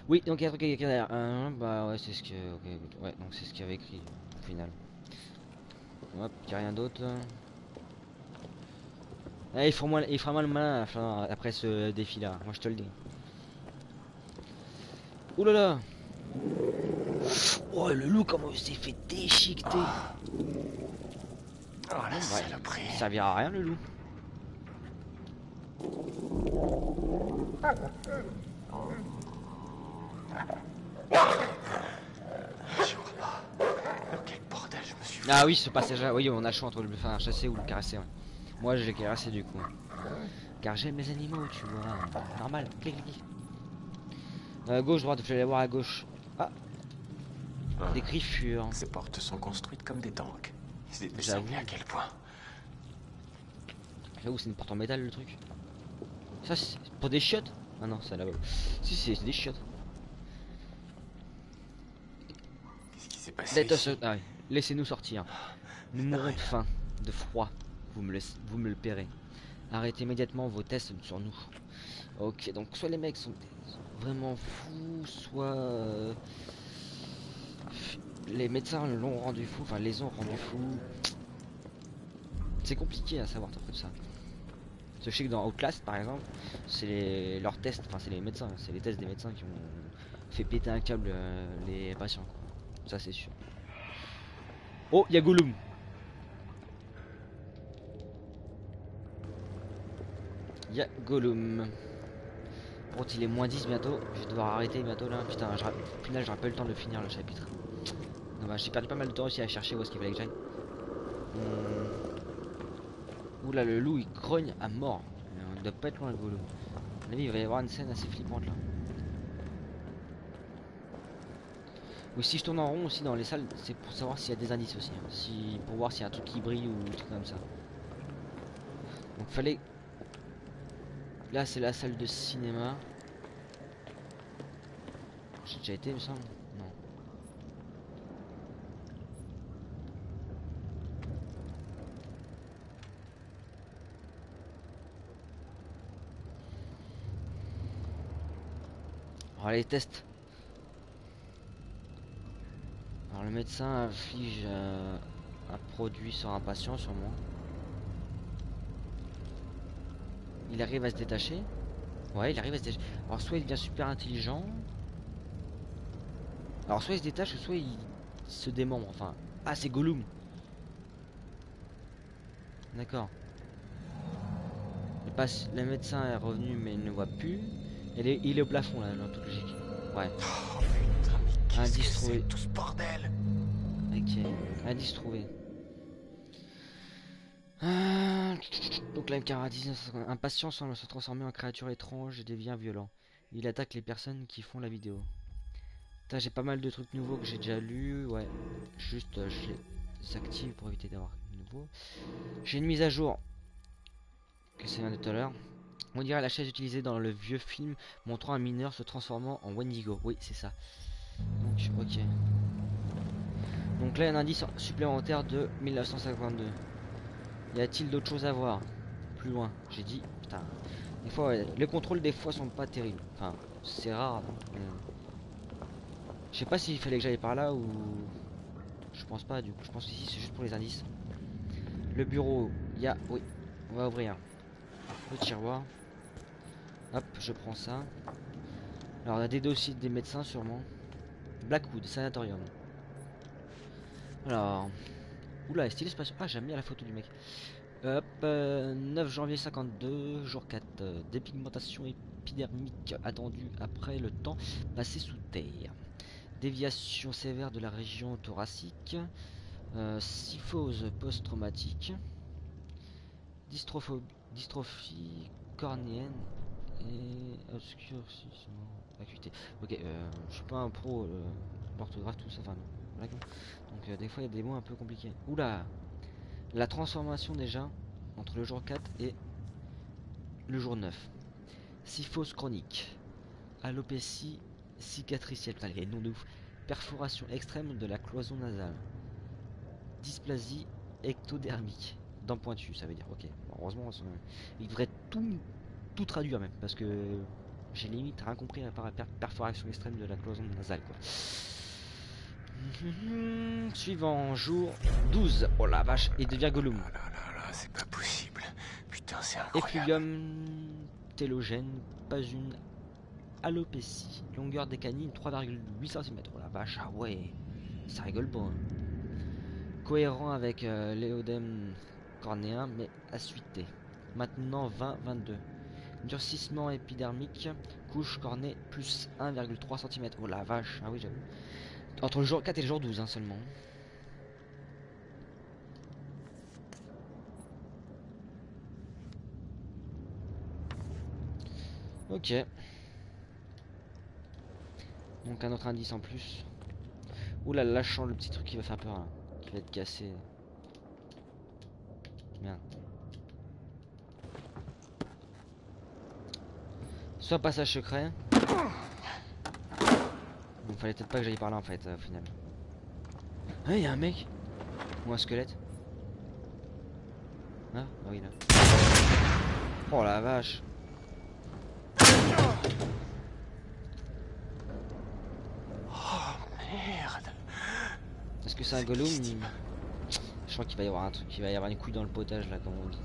Oui, donc il y a un truc écrit derrière. Bah ouais, c'est ce que. Okay, ouais, donc c'est ce qu'il y avait écrit au final. Hop, il n'y a rien d'autre. Ah, il fera moins le malin après ce défi là, moi je te le dis. Ouh là là. Oh, le loup, comment il s'est fait déchiqueter. Oh la saloperie. Ça servira à rien le loup. Quel bordel, je me suis... Ah oui, ce passage là, oui, on a le choix entre le faire chasser ou le caresser. Ouais. Moi je l'ai caressé du coup. Car j'aime les animaux, tu vois. Normal, clic clic. Gauche, droite, je vais aller voir à gauche. Ah, des griffures. Ces portes sont construites comme des tanks. Ils étaient cinglés à quel point? J'avoue, c'est une porte en métal le truc. Ça, c'est pour des chiottes? Ah non, c'est là-bas. Si, c'est des chiottes. Qu'est-ce qui s'est passé? Ah, oui. Laissez-nous sortir. Nous mourrons de faim, de froid. Vous me le paierez. Arrêtez immédiatement vos tests sur nous. Ok, donc soit les mecs sont vraiment fous, soit les médecins l'ont rendu fou, enfin les ont rendu fous. C'est compliqué à savoir tout ça. Je sais que dans Outlast par exemple, c'est leurs tests, enfin c'est les médecins, c'est les tests des médecins qui ont fait péter un câble les patients, quoi. Ça c'est sûr. Oh, il y a Gollum. Il y a Gollum. Bon, il est moins 10 bientôt. Je vais devoir arrêter bientôt là. Putain, au final, j'aurai pas eu le temps de le finir le chapitre. J'ai perdu pas mal de temps aussi à chercher où est-ce qu'il fallait que j'aille. Oula, le loup il grogne à mort. On doit pas être loin le Gollum. À mon avis, il va y avoir une scène assez flippante là. Oui, si je tourne en rond aussi dans les salles, c'est pour savoir s'il y a des indices aussi. Hein. Pour voir s'il y a un truc qui brille ou un truc comme ça. Donc fallait. Là c'est la salle de cinéma. J'ai déjà été il me semble. Non. Alors les tests. Alors le médecin inflige un produit sur un patient sûrement. Il arrive à se détacher. Ouais, il arrive à se détacher. Alors soit il devient super intelligent. Alors soit il se détache, soit il se démembre. Enfin, ah c'est Gollum. D'accord. Le médecin est revenu mais il ne voit plus. Il est au plafond là, dans toute logique. Ouais. Oh putain, mais qu'est-ce que Indice c'est trouvé. que tout ce bordel? Ok. Indice trouvé. Donc là, Cara 1950. Un patient semble se transformer en créature étrange et devient violent. Il attaque les personnes qui font la vidéo. Putain, j'ai pas mal de trucs nouveaux que j'ai déjà lus. Ouais. Juste, je les active pour éviter d'avoir de nouveau. J'ai une mise à jour. Que c'est de tout à l'heure. On dirait la chaise utilisée dans le vieux film montrant un mineur se transformant en Wendigo. Oui, c'est ça. Donc, ok. Donc là, un indice supplémentaire de 1952. Y a-t-il d'autres choses à voir? Plus loin, j'ai dit. Putain. Des fois, ouais, les contrôles des fois sont pas terribles. Enfin, c'est rare. Je sais pas s'il fallait que j'aille par là ou. Je pense pas. Du coup, je pense qu'ici c'est juste pour les indices. Le bureau, il y a. Oui, on va ouvrir le tiroir. Hop, je prends ça. Alors, on a des dossiers des médecins sûrement. Blackwood, sanatorium. Alors. Oula, stylé ce patient. Ah, j'aime bien la photo du mec. Hop, 9 janvier 52, jour 4. Dépigmentation épidermique attendue après le temps passé sous terre. Déviation sévère de la région thoracique. Syphose post-traumatique. Dystrophie cornéenne et obscurcissement acuité. Ok, je suis pas un pro l'orthographe, tout ça, enfin non. Donc des fois il y a des mots un peu compliqués. Oula, la transformation déjà entre le jour 4 et le jour 9. Syphose chronique, alopécie cicatricielle, putain les noms de ouf. Perforation extrême de la cloison nasale. Dysplasie ectodermique. Dents pointues, ça veut dire. Ok, bon, heureusement, il devrait tout traduire même, parce que j'ai limite rien compris par la perforation extrême de la cloison nasale, quoi. Suivant, jour 12. Oh la vache, il devient Gollum. Oh là là là, c'est pas possible. Putain, c'est incroyable. Effluvium télogène, pas une alopécie. Longueur des canines 3,8 cm. Oh la vache, ah ouais, ça rigole pas. Hein. Cohérent avec l'éodème cornéen, mais assuité. Maintenant 20-22. Durcissement épidermique, couche cornée plus 1,3 cm. Oh la vache, ah oui j'avoue. Entre le jour 4 et le jour 12 hein, seulement. Ok. Donc un autre indice en plus. Oula, lâchant le petit truc qui va faire peur là. Qui va être cassé. Merde. Soit passage secret. Bon, fallait peut-être pas que j'aille par là en fait, au final. Ah, y'a un mec. Ou un squelette. Ah, ah oui là. Oh la vache. Oh merde. Est-ce que c'est un Gollum? Je crois qu'il va y avoir un truc, il va y avoir une couille dans le potage là, comme on dit.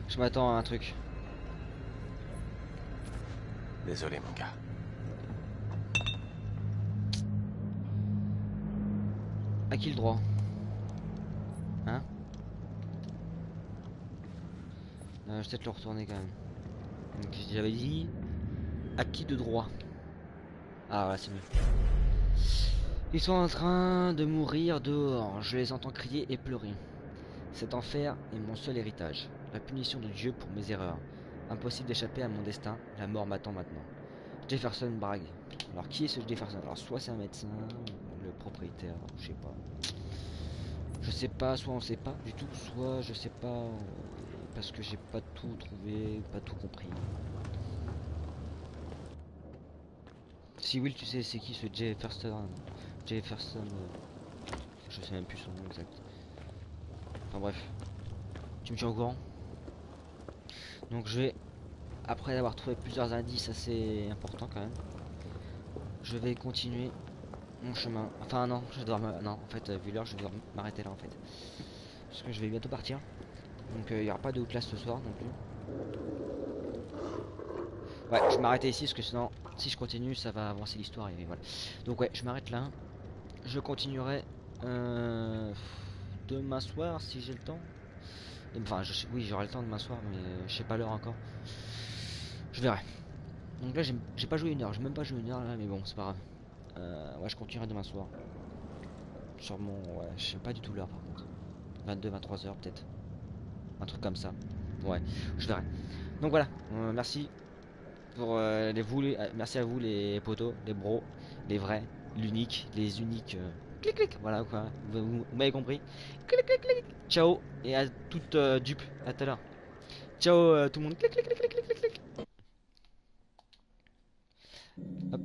Je m'attends à un truc. Désolé, mon gars. À qui le droit? Hein? Je vais peut-être le retourner quand même. Donc j'avais dit à qui de droit? Ah voilà, c'est mieux. Ils sont en train de mourir dehors. Je les entends crier et pleurer. Cet enfer est mon seul héritage. La punition de Dieu pour mes erreurs. Impossible d'échapper à mon destin. La mort m'attend maintenant. Jefferson Bragg. Alors qui est ce Jefferson? Alors soit c'est un médecin, le propriétaire, je sais pas. Je sais pas, soit on sait pas du tout, soit je sais pas parce que j'ai pas tout trouvé, pas tout compris. Si Will tu sais c'est qui ce Jefferson? Je sais même plus son nom exact. Enfin bref. Tu me tiens au courant? Donc je vais, après avoir trouvé plusieurs indices assez importants quand même, je vais continuer mon chemin. Enfin non, je dois non en fait vu l'heure je vais m'arrêter là en fait. Parce que je vais bientôt partir. Donc il n'y aura pas de classe ce soir non plus. Ouais, je vais m'arrêter ici parce que sinon si je continue ça va avancer l'histoire et voilà. Donc ouais, je m'arrête là. Je continuerai Demain soir si j'ai le temps. Enfin oui j'aurai le temps de m'asseoir mais je sais pas l'heure encore. Je verrai. Donc là j'ai pas joué une heure, j'ai même pas joué une heure là mais bon c'est pas grave. Ouais je continuerai demain soir. Sûrement ouais je sais pas du tout l'heure par contre. 22-23 heures peut-être. Un truc comme ça. Ouais je verrai. Donc voilà merci pour merci à vous les potos, les bros, les vrais, l'unique, les uniques. Clic clic, voilà quoi, vous m'avez compris. Clic clic clic. Ciao et à toute dupe, à tout à l'heure. Ciao tout le monde. Clic clic clic clic clic clic. Hop.